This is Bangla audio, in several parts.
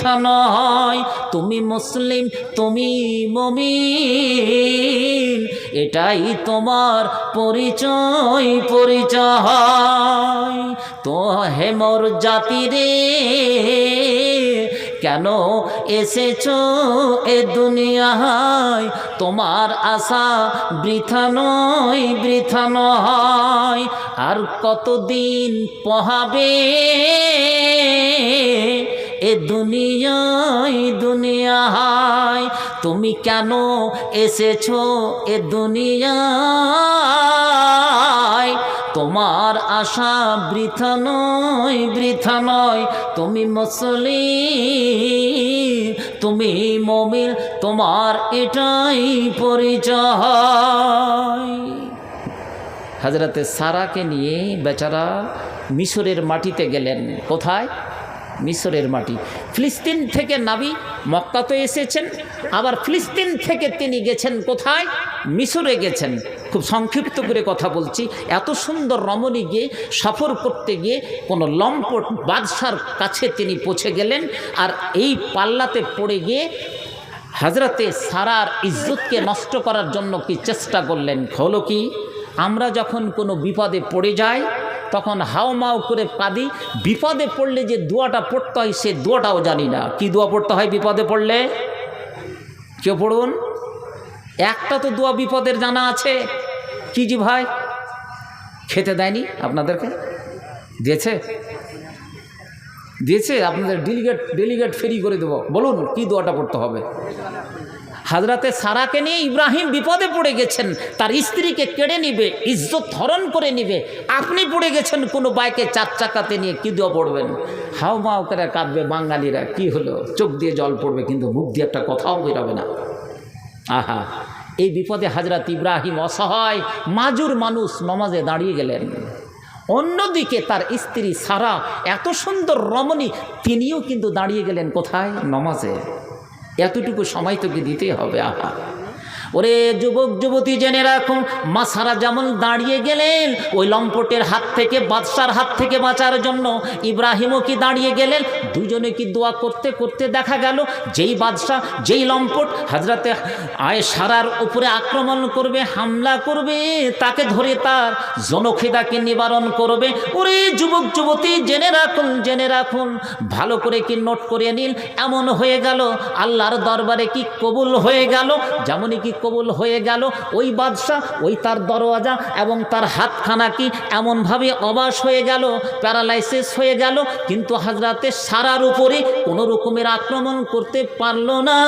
বৃথা নয়। তুমি মুসলিম, তুমি মুমিন, এটাই তোমার পরিচয়, পরিচয়। তো হে মোর জাতি রে, কেন এসেছো এ দুনিয়ায়? তোমার আশা বৃথা নয়, বৃথা নয়। আর কতদিন পোহাবে এ দুনিয়ায়, দুনিয়ায়? তুমি কেন এসেছো এ দুনিয়ায়? তোমার আশা বৃথা নয়, বৃথা নয়। তুমি মুসলিম, তুমি মুমিন, তোমার এটাই পরিচয়। হযরতে সারাকে নিয়ে বেচারা মিশরের মাটিতে গেলেন। কোথায়? মিশরের মাটি। ফিলিস্তিন থেকে নাবি মক্কা তো এসেছেন, আবার ফিলিস্তিন থেকে তিনি গেছেন কোথায়? মিশরে গেছেন। খুব সংক্ষিপ্ত করে কথা বলছি। এত সুন্দর রমণী গিয়ে সফর করতে গিয়ে কোনো লম্পট বাদশার কাছে তিনি পৌঁছে গেলেন। আর এই পাল্লাতে পড়ে গিয়ে হযরতে সারার ইজ্জতকে নষ্ট করার জন্য কি চেষ্টা করলেন। হলো কি, আমরা যখন কোনো বিপদে পড়ে যাই তখন হাওমাও করে কাঁদি। বিপদে পড়লে যে দোয়াটা পড়তে হয় সে দোয়াটাও জানি না। কি দোয়া পড়তে হয় বিপদে পড়লে? কেউ পড়ুন। একটা তো দোয়া বিপদের জানা আছে। কি জি ভাই? খেতে দেয়নি আপনাদেরকে? দিয়েছে? দিয়েছে? আপনাদের ডেলিগেট ফেরি করে দেবো। বলুন কি দোয়াটা পড়তে হবে? হযরতে সারাকে নিয়ে ইব্রাহিম বিপদে পড়ে গেছেন, তার স্ত্রীকে কেড়ে নিবে, ইজ্জত হরণ করে নিবে। আপনি পড়ে গেছেন কোনো বাইকে চার চাকাতে নিয়ে, কি দোয়া পড়বেন? হাও মাও করে কাঁদবে বাঙালিরা। কি হলো? চোখ দিয়ে জল পড়বে কিন্তু মুখ দিয়ে একটা কথাও বেরোবে না। আহা, এই বিপদে হযরত ইব্রাহিম অসহায় মাজুর মানুষ নমাজে দাঁড়িয়ে গেলেন। অন্যদিকে তার স্ত্রী সারা এত সুন্দর রমণী, তিনিও কিন্তু দাঁড়িয়ে গেলেন কোথায়? নমাজে। এতটুকু সময় তোকে দিতেই হবে। আহা, ওরে যুবক যুবতী জেনে রাখুন, মা সারা যেমন দাঁড়িয়ে গেলেন ওই লম্পটের হাত থেকে, বাদশার হাত থেকে বাঁচার জন্য, ইব্রাহিমও কি দাঁড়িয়ে গেলেন। দুজনে কি দোয়া করতে করতে দেখা গেল যেই বাদশা, যেই লম্পট হযরতে সারার উপরে আক্রমণ করবে, হামলা করবে, তাকে ধরে তার জনখিদাকে নিবারণ করবে। ওরে যুবক যুবতী জেনে রাখুন, জেনে রাখুন, ভালো করে কি নোট করে নিন। এমন হয়ে গেল আল্লাহর দরবারে কি কবুল হয়ে গেল। যেমনই কি কবুল হয়ে গেল, ওই বাদশা, ওই তার দরওয়াজা এবং তার হাতখানা কি এমনভাবে অবাস হয়ে গেল, প্যারালাইসিস হয়ে গেল। কিন্তু হযরতে সারার উপরে কোনো রকমের আক্রমণ করতে পারলো না,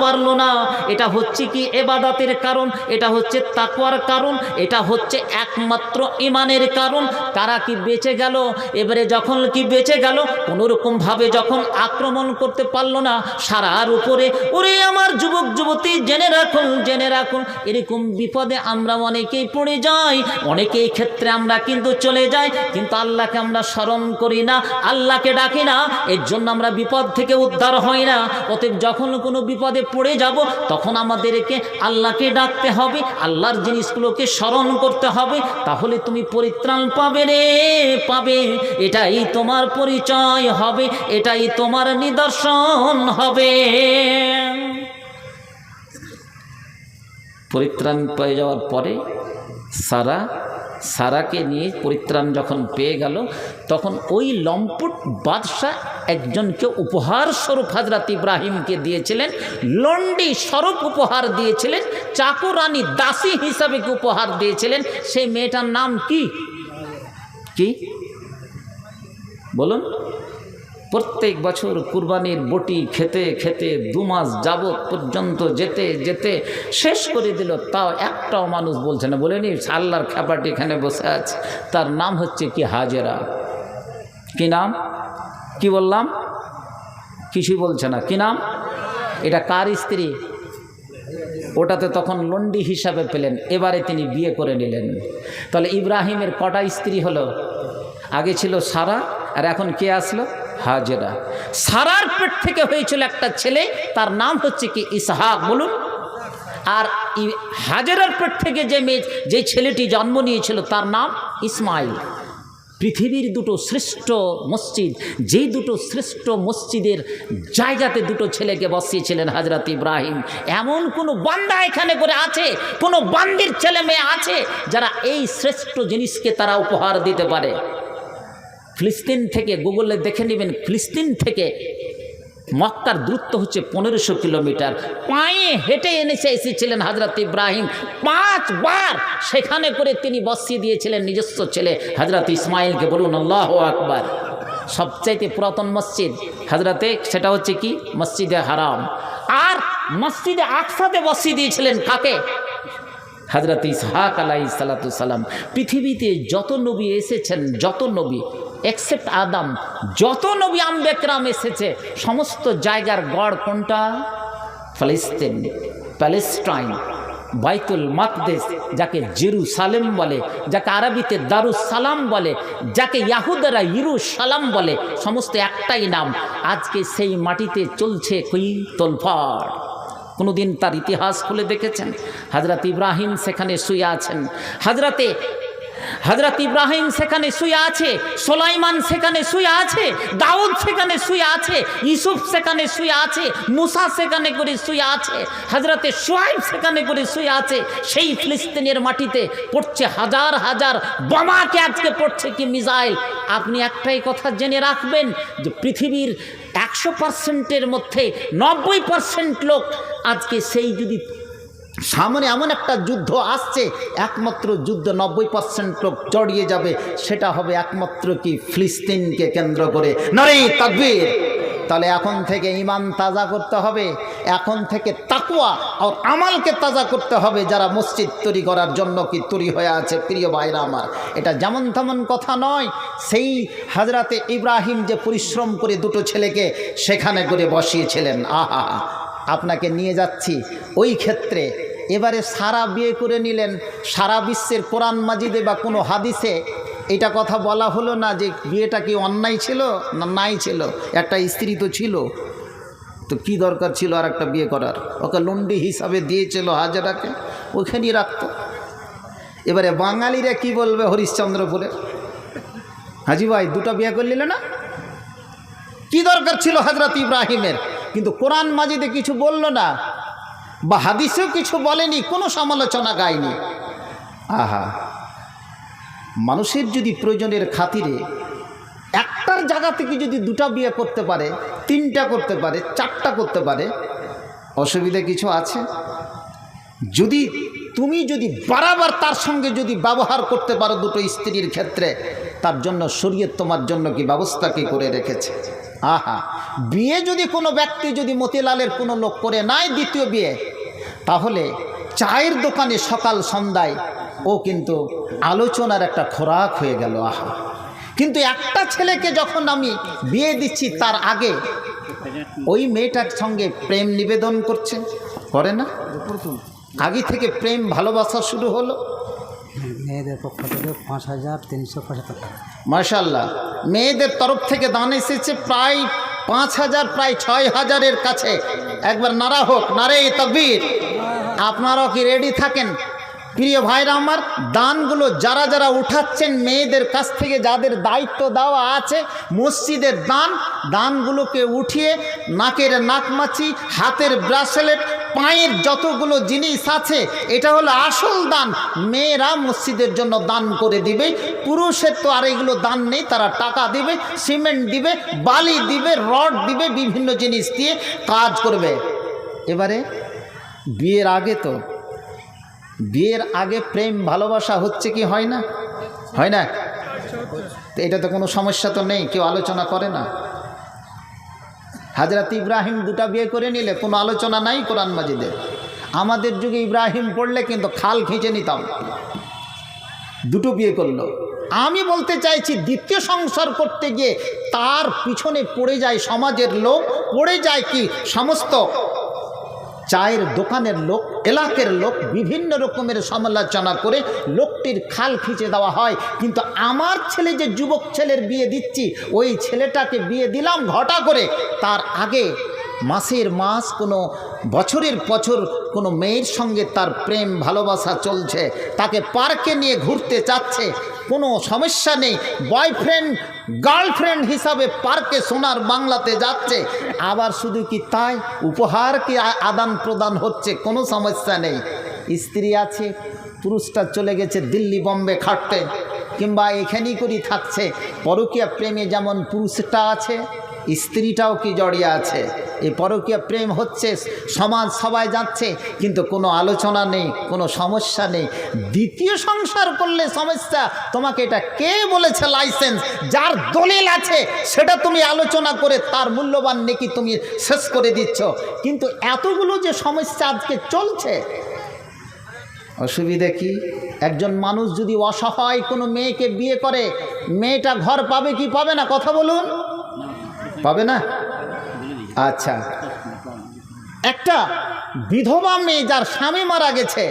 পারলো না। এটা হচ্ছে কি ইবাদতের কারণ, এটা হচ্ছে তাকওয়ার কারণ, এটা হচ্ছে একমাত্র ঈমানের কারণ। তারা কি বেঁচে গেল। এবারে যখন কি বেঁচে গেল, কোনো রকমভাবে যখন আক্রমণ করতে পারলো না সারার উপরে। ওরে আমার যুবক যুবতী জেনে রাখুন, জেনে রাখুন, এরকম বিপদে আমরা অনেকেই পড়ে যাই। অনেকেই ক্ষেত্রে আমরা কিন্তু চলে যাই, কিন্তু আল্লাহকে আমরা স্মরণ করি না, আল্লাহকে ডাকি না। এর জন্য আমরা বিপদ থেকে উদ্ধার হই না। অতএব যখন কোনো বিপদে পড়ে যাব তখন আমাদেরকে আল্লাহকে ডাকতে হবে, আল্লাহর জিনিসগুলোকে স্মরণ করতে হবে। তাহলে তুমি পরিত্রাণ পাবে রে, পাবে। এটাই তোমার পরিচয় হবে, এটাই তোমার নিদর্শন হবে। পরিত্রাণ পেয়ে যাওয়ার পরে সারাকে নিয়ে পরিত্রাণ যখন পেয়ে গেল, তখন ওই লম্পট বাদশাহ একজনকে উপহার স্বরূপ হযরত ইব্রাহিমকে দিয়েছিলেন। লন্ডি স্বরূপ উপহার দিয়েছিলেন, চাকরানী দাসী হিসাবে উপহার দিয়েছিলেন। সেই মেয়েটার নাম কি? কি বলুন? প্রত্যেক বছর কুরবানির বটি খেতে খেতে 2 মাস যাবৎ পর্যন্ত যেতে যেতে শেষ করে দিল, তাও একটাও মানুষ বলছে না। বলেনি আল্লাহর খেপাটি এখানে বসে আছে, তার নাম হচ্ছে কি? হাজেরা। কি নাম? কি বললাম? কিছুই বলছে না। কি নাম? এটা কার স্ত্রী? ওটাতে তখন লন্ডি হিসাবে পেলেন, এবারে তিনি বিয়ে করে নিলেন। তাহলে ইব্রাহিমের কটা স্ত্রী হলো? আগে ছিল সারা, আর এখন কে আসলো? হাজেরা। সারার পেট থেকে হয়েছিল একটা ছেলে, তার নাম হচ্ছে কি? ইসহাক। বলুন। আর হাজেরার পেট থেকে যে ছেলেটি জন্ম নিয়েছিল তার নাম ইসমাইল। পৃথিবীর দুটো শ্রেষ্ঠ মসজিদ, যেই দুটো শ্রেষ্ঠ মসজিদের জায়গাতে দুটো ছেলেকে বসিয়েছিলেন হযরত ইব্রাহিম। এমন কোনো বান্দা এখানে করে আছে, কোনো বান্দির ছেলে মেয়ে আছে যারা এই শ্রেষ্ঠ জিনিসকে তারা উপহার দিতে পারে? ফিলিস্তিন থেকে গুগলে দেখে নেবেন, ফিলিস্তিন থেকে মক্কার দূরত্ব হচ্ছে 1500 কিলোমিটার। পায়ে হেঁটে এসেছিলেন হযরত ইব্রাহিম। 5 বার সেখানে করে তিনি বসিয়ে দিয়েছিলেন নিজস্ব ছেলে হযরত ইসমাইলকে। বলুন আল্লাহু আকবার। সবচাইতে পুরাতন মসজিদ হযরতে, সেটা হচ্ছে কি মসজিদে হারাম। আর মসজিদে আকসাতে বসিয়ে দিয়েছিলেন কাকে? হযরত ইসহাক আলাইহিস সালাতু সালাম। পৃথিবীতে যত নবী এসেছেন, যত নবী এক্সেপ্ট আদম, যত নবী আম্বেকরাম এসেছে, সমস্ত জায়গার গড় কোনটা? ফিলিস্তিন, প্যালেস্টাইন, বাইতুল মাকদেস, যাকে জেরুসালেম বলে, যাকে আরবিতে দারুস সালাম বলে, যাকে ইয়াহুদারা ইরুসালাম বলে, সমস্ত একটাই নাম। আজকে সেই মাটিতে চলছে কই তোলফাড়। কোনোদিন তার ইতিহাস খুলে দেখেছেন? হযরত ইব্রাহিম সেখানে শুয়ে আছেন, হযরত ইব্রাহিম সেখানে শুয়ে আছে, সুলাইমান সেখানে শুয়ে আছে, দাউদ সেখানে শুয়ে আছে, ইউসুফ সেখানে শুয়ে আছে, মুসা সেখানে করে শুয়ে আছে, হযরতে শুআয়ব সেখানে করে শুয়ে আছে। সেই ফিলিস্তিনের মাটিতে পড়ছে হাজার হাজার বোমাকে আজকে পড়ছে কি মিসাইল। আপনি একটাই কথা জেনে রাখবেন যে পৃথিবীর 100%-এর মধ্যে 90% লোক আজকে সেই যদি সামনে এমন একটা যুদ্ধ আসছে, একমাত্র যুদ্ধ 90% লোক জড়িয়ে যাবে, সেটা হবে একমাত্র কি ফিলিস্তিনকে কেন্দ্র করে। নারে তাকবীর। তাহলে এখন থেকে ঈমান তাজা করতে হবে, এখন থেকে তাকওয়া আর আমালকে তাজা করতে হবে, যারা মসজিদ তৈরি করার জন্য কি তৈরি হয়ে আছে। প্রিয় ভাইরা আমার, এটা যেমন তেমন কথা নয়। সেই হযরতে ইব্রাহিম যে পরিশ্রম করে দুটো ছেলেকে সেখানে করে বসিয়েছিলেন, আহা, আপনাকে নিয়ে যাচ্ছি ওই ক্ষেত্রে। এবারে সারা বিয়ে করে নিলেন, সারা বিশ্বের কোরআন মাজিদে বা কোনো হাদিসে এটা কথা বলা হলো না যে বিয়েটা কি অন্যায় ছিল না নাই ছিল। একটা স্ত্রী তো ছিল, তো কি দরকার ছিল আর একটা বিয়ে করার? ওকে লন্ডি হিসাবে দিয়েছিল হাজেরাকে, ওখানেই রাখত। এবারে বাঙালিরা কি বলবে হরিশ্চন্দ্রপুরে, হাজি ভাই দুটো বিয়ে করে নিলে না, কি দরকার ছিল হযরত ইব্রাহিমের? কিন্তু কোরআন মাজিদে কিছু বলল না, বা হাদিসেও কিছু বলেনি, কোনো সমালোচনা গায়নি। আহা, মানুষের যদি প্রয়োজনের খাতিরে একটার জায়গা থেকে যদি দুটা বিয়ে করতে পারে, তিনটা করতে পারে, চারটা করতে পারে, অসুবিধা কিছু আছে? যদি তুমি বারবার তার সঙ্গে যদি ব্যবহার করতে পারো দুটো স্ত্রীর ক্ষেত্রে, তার জন্য শরীয়ত তোমার জন্য কি ব্যবস্থা কি করে রেখেছে। আহা, বিয়ে যদি কোনো ব্যক্তি যদি মতিলালের কোনো লোক করে নাই দ্বিতীয় বিয়ে, তাহলে চায়ের দোকানে সকাল সন্ধ্যায় ও কিন্তু আলোচনার একটা খোরাক হয়ে গেল। আহা, কিন্তু একটা ছেলেকে যখন আমি বিয়ে দিচ্ছি, তার আগে ওই মেয়েটার সঙ্গে প্রেম নিবেদন করছে, করে না? আগে থেকে প্রেম ভালোবাসা শুরু হলো। মেয়েদের পক্ষ থেকে 5375 টাকা। মাশাআল্লাহ, মেয়েদের তরফ থেকে দান এসেছে প্রায় 5000, প্রায় 6000-এর কাছে। একবার নারা হোক, নারে তাকবীর। আপনারাও কি রেডি থাকেন? প্রিয় ভাইরা আমার, দানগুলো যারা যারা উঠাচ্ছেন মেয়েদের কাছ থেকে, যাদের দায়িত্ব দেওয়া আছে মসজিদের দানগুলোকে উঠিয়ে নাকের নাকমাছি, হাতের ব্রাসলেট, পায়ের যতগুলো জিনিস আছে, এটা হলো আসল দান। মেয়েরা মসজিদের জন্য দান করে দিবে, পুরুষের তো আর এগুলো দান নেই। তারা টাকা দিবে, সিমেন্ট দিবে, বালি দিবে, রড দিবে, বিভিন্ন জিনিস দিয়ে কাজ করবে। এবারে বিয়ের আগে প্রেম ভালোবাসা হচ্ছে কি হয় না? হয় না? তো এটা তো কোনো সমস্যা তো নেই, কেউ আলোচনা করে না। হযরত ইব্রাহিম দুটা বিয়ে করে নিলে কোনো আলোচনা নাই কোরআন মাজিদে। আমাদের যুগে ইব্রাহিম পড়লে কিন্তু খাল খিঁচে নিতাম। দুটো বিয়ে করলো। আমি বলতে চাইছি, দ্বিতীয় সংসার করতে গিয়ে তার পিছনে পড়ে যায় সমাজের লোক, পড়ে যায় কি সমস্ত চায়ের দোকানের লোক, এলাকার লোক, বিভিন্ন রকমের সমালোচনা করে লোকটির খাল খিঁচে দেওয়া হয়। কিন্তু আমার ছেলে যে যুবক ছেলের বিয়ে দিচ্ছি, ওই ছেলেটাকে বিয়ে দিলাম ঘটা করে। তার আগে মাসের মাস, কোনো বছরের বছর কোনো মেয়ের সঙ্গে তার প্রেম ভালোবাসা চলছে, তাকে পার্কে নিয়ে ঘুরতে চাচ্ছে, কোনো সমস্যা নেই। বয়ফ্রেন্ড গার্লফ্রেন্ড হিসাবে পার্কে সোনার বাংলাতে যাচ্ছে, আবার শুধু কি তাই, উপহার কি আদান প্রদান হচ্ছে, কোনো সমস্যা নেই। স্ত্রী আছে, পুরুষটা চলে গেছে দিল্লি বম্বে খাটতে, কিংবা এখানেই করি থাকছে, পরকীয়া প্রেমে যেমন পুরুষটা আছে, স্ত্রীটাও কি জড়িয়ে আছে। এই পরকীয়া প্রেম হচ্ছে, সমাজ সবাই যাচ্ছে, কিন্তু কোনো আলোচনা নেই, কোনো সমস্যা নেই। দ্বিতীয় সংসার করলে সমস্যা। তোমাকে এটা কে বলেছে লাইসেন্স? যার দলিল আছে সেটা তুমি আলোচনা করে তার মূল্যবান নেকি তুমি শেষ করে দিচ্ছ। কিন্তু এতগুলো যে সমস্যা আজকে চলছে, অসুবিধা কি? একজন মানুষ যদি অসহায় কোনো মেয়েকে বিয়ে করে, মেয়েটা ঘর পাবে কি পাবে না? কথা বলুন, পাবে না? আচ্ছা, একটা বিধবা মেয়ে যার স্বামী মারা গেছে,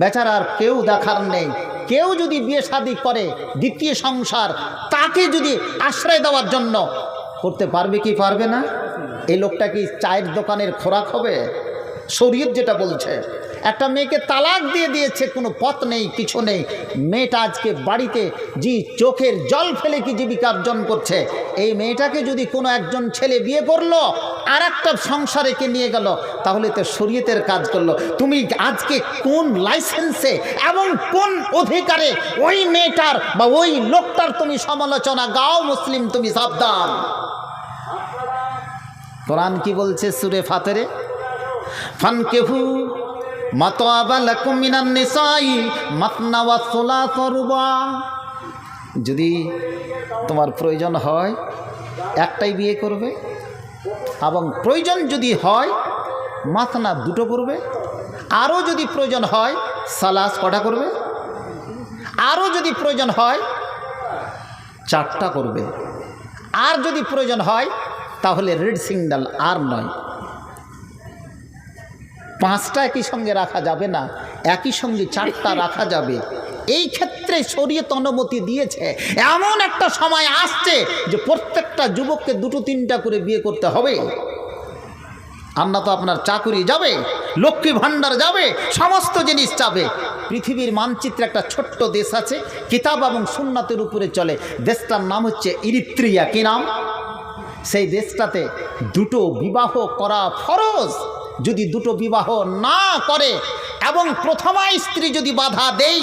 বেচারার কেউ দেখার নেই, কেউ যদি বিয়ে শাদী করে দ্বিতীয় সংসার, তাকে যদি আশ্রয় দেওয়ার জন্য করতে পারবে কি পারবে না? এই লোকটা কি চায়ের দোকানের খোরাক হবে? শরীয়ত যেটা বলছে, একটা মেয়েকে তালাক দিয়ে দিয়েছে, কোনো পথ নেই, কিছু নেই, মেয়েটা আজকে বাড়িতে জি চোখের জল ফেলে কি জীবিকা অর্জন করছে। এই মেয়েটাকে যদি কোনো একজন ছেলে বিয়ে করলো, আর একটা সংসারে কে নিয়ে গেল, তাহলে তো শরীয়তের কাজ করলো। তুমি আজকে কোন লাইসেন্সে এবং কোন অধিকারে ওই মেয়েটার বা ওই লোকটার তুমি সমালোচনা গাও? মুসলিম তুমি সাবধান। কোরআন কি বলছে সূরা ফাতিরে? ফানকিহু মাতাবা লাকুম মিনান নিসাই মাসনা ওয়া সুলাস ওয়া রুবা। যদি তোমার প্রয়োজন হয় একটাই বিয়ে করবে, এবং প্রয়োজন যদি হয় মাসনা দুটো করবে, আরও যদি প্রয়োজন হয় সালাস কটা করবে, আরও যদি প্রয়োজন হয় চারটা করবে, আর যদি প্রয়োজন হয় তাহলে রেড সিগন্যাল আর নয়। পাঁচটা একই সঙ্গে রাখা যাবে না, একই সঙ্গে চারটা রাখা যাবে। এই ক্ষেত্রে শরীয়ত অনুমতি দিয়েছে। এমন একটা সময় আসছে যে প্রত্যেকটা যুবককে দুটো তিনটা করে বিয়ে করতে হবে। আমরা তো আপনার চাকুরি যাবে, লক্ষ্মী ভাণ্ডার যাবে, সমস্ত জিনিস যাবে। পৃথিবীর মানচিত্রে একটা ছোট্ট দেশ আছে, কিতাব এবং সুন্নাতের উপরে চলে, দেশটার নাম হচ্ছে ইরিত্রিয়া। কি নাম? সেই দেশটাতে দুটো বিবাহ করা ফরজ। যদি দুটো বিবাহ না করে এবং প্রথমা স্ত্রী যদি বাধা দেয়,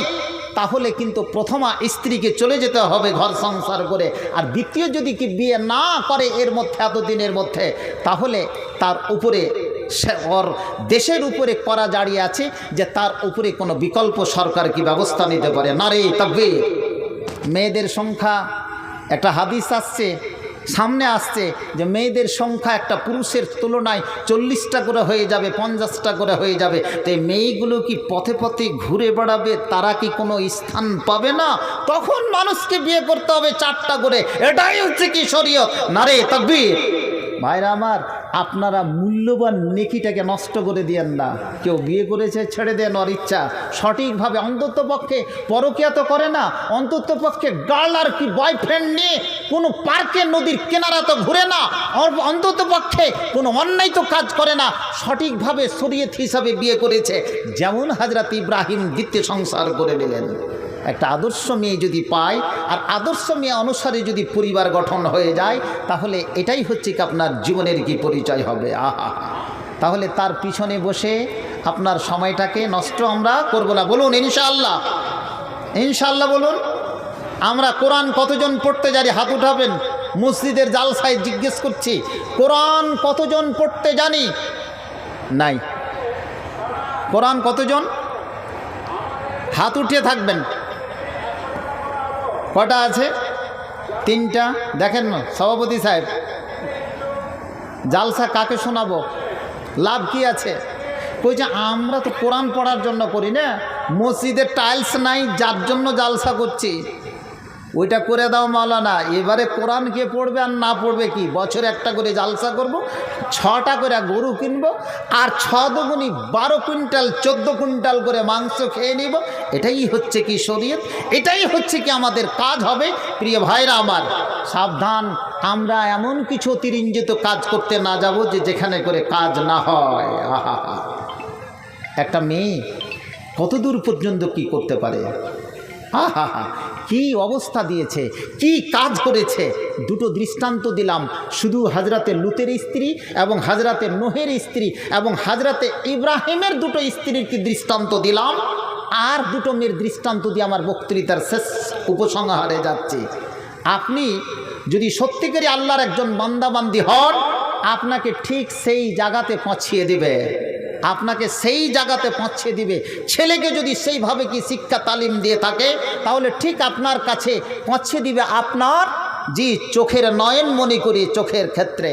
তাহলে কিন্তু প্রথমা স্ত্রীকে চলে যেতে হবে ঘর সংসার করে। আর দ্বিতীয় যদি কি বিয়ে না করে এর মধ্যে, এতদিনের মধ্যে, তাহলে তার উপরে ওর দেশের উপরে করা জারি আছে যে তার উপরে কোনো বিকল্প সরকার কি ব্যবস্থা নিতে পারে। নারে তাকবীর। মেয়েদের সংখ্যা, একটা হাদিস আসছে, সামনে আসছে যে মেয়েদের সংখ্যা একটা পুরুষের তুলনায় 40টা করে হয়ে যাবে, 50টা করে হয়ে যাবে। তো এই মেয়েগুলো কি পথে পথে ঘুরে বেড়াবে? তারা কি কোনো স্থান পাবে না? তখন মানুষকে বিয়ে করতে হবে 4টা করে। এটাই হচ্ছে কি শরীয়ত। নারে তাকবীর। ভাইরা আমার, আপনারা মূল্যবান নেকিটাকে নষ্ট করে দিয়েন না। কেউ বিয়ে করেছে ছেড়ে দেন ওর ইচ্ছা, সঠিকভাবে অন্তত পক্ষে পরকীয়া তো করে না, অন্তত পক্ষে গার্ল আর কি বয়ফ্রেন্ড নিয়ে কোনো পার্কে নদীর কিনারা তো ঘুরে না, অন্তত পক্ষে কোনো অন্যায় তো কাজ করে না, সঠিকভাবে শরীয়ত হিসাবে বিয়ে করেছে। যেমন হযরত ইব্রাহিম দ্বিতীয় সংসার করে নিলেন। একটা আদর্শ মেয়ে যদি পায় আর আদর্শ মেয়ে অনুসারে যদি পরিবার গঠন হয়ে যায়, তাহলে এটাই হচ্ছে কি আপনার জীবনের কি পরিচয় হবে। আহা, তাহলে তার পিছনে বসে আপনার সময়টাকে নষ্ট আমরা করব না। বলুন ইনশাআল্লাহ, ইনশাআল্লাহ বলুন। আমরা কোরআন কতজন পড়তে জানি? হাত উঠাবেন। মসজিদের জালসায় জিজ্ঞেস করছি, কোরআন কতজন পড়তে জানি? নাই। কোরআন কতজন? হাত উঠিয়ে থাকবেন। কটা আছে? 3টা। দেখেন না সভাপতি সাহেব, জালসা কাকে শোনাবো? লাভ কি আছে? কইছে আমরা তো কোরআন পড়ার জন্য করি না, মসজিদের টাইলস নাই যার জন্য জালসা করছি। ওইটা করে দাও মাওলানা। এবারে কোরআন কে পড়বে আর না পড়বে কি, বছরে একটা করে জালসা করব, 6টা করে গরু কিনবো, আর 6 দুগুনি 12 কুইন্টাল 14 কুইন্টাল করে মাংস খেয়ে নিব। এটাই হচ্ছে কি শরীয়ত, এটাই হচ্ছে কি আমাদের কাজ হবে। প্রিয় ভাইরা আমার, সাবধান, আমরা এমন কিছু অতিরঞ্জিত কাজ করতে না যাব যে যেখানে করে কাজ না হয়। আহা, একটা মেয়ে কতদূর পর্যন্ত কি করতে পারে? হা হা হা, কি অবস্থা দিয়েছে, কি কাজ করেছে। দুটো দৃষ্টান্ত দিলাম, শুধু হজরতে লুতের স্ত্রী এবং হজরতে নোহের স্ত্রী এবং হজরতে ইব্রাহিমের দুটো স্ত্রীর কি দৃষ্টান্ত দিলাম, আর দুটো মেয়ের দৃষ্টান্ত দিয়ে আমার বক্তৃতার শেষ উপসংহারে যাচ্ছি। আপনি যদি সত্যিকারই আল্লাহর একজন বান্দাবান্দি হন, আপনাকে ঠিক সেই জায়গাতে পৌঁছিয়ে দিবে, আপনাকে সেই জায়গাতে পৌঁছে দিবে। ছেলেকে যদি সেইভাবে কি শিক্ষা তালিম দিয়ে থাকে, তাহলে ঠিক আপনার কাছে পৌঁছে দিবে আপনার চোখের নয়ন মনি করি চোখের ক্ষেত্রে।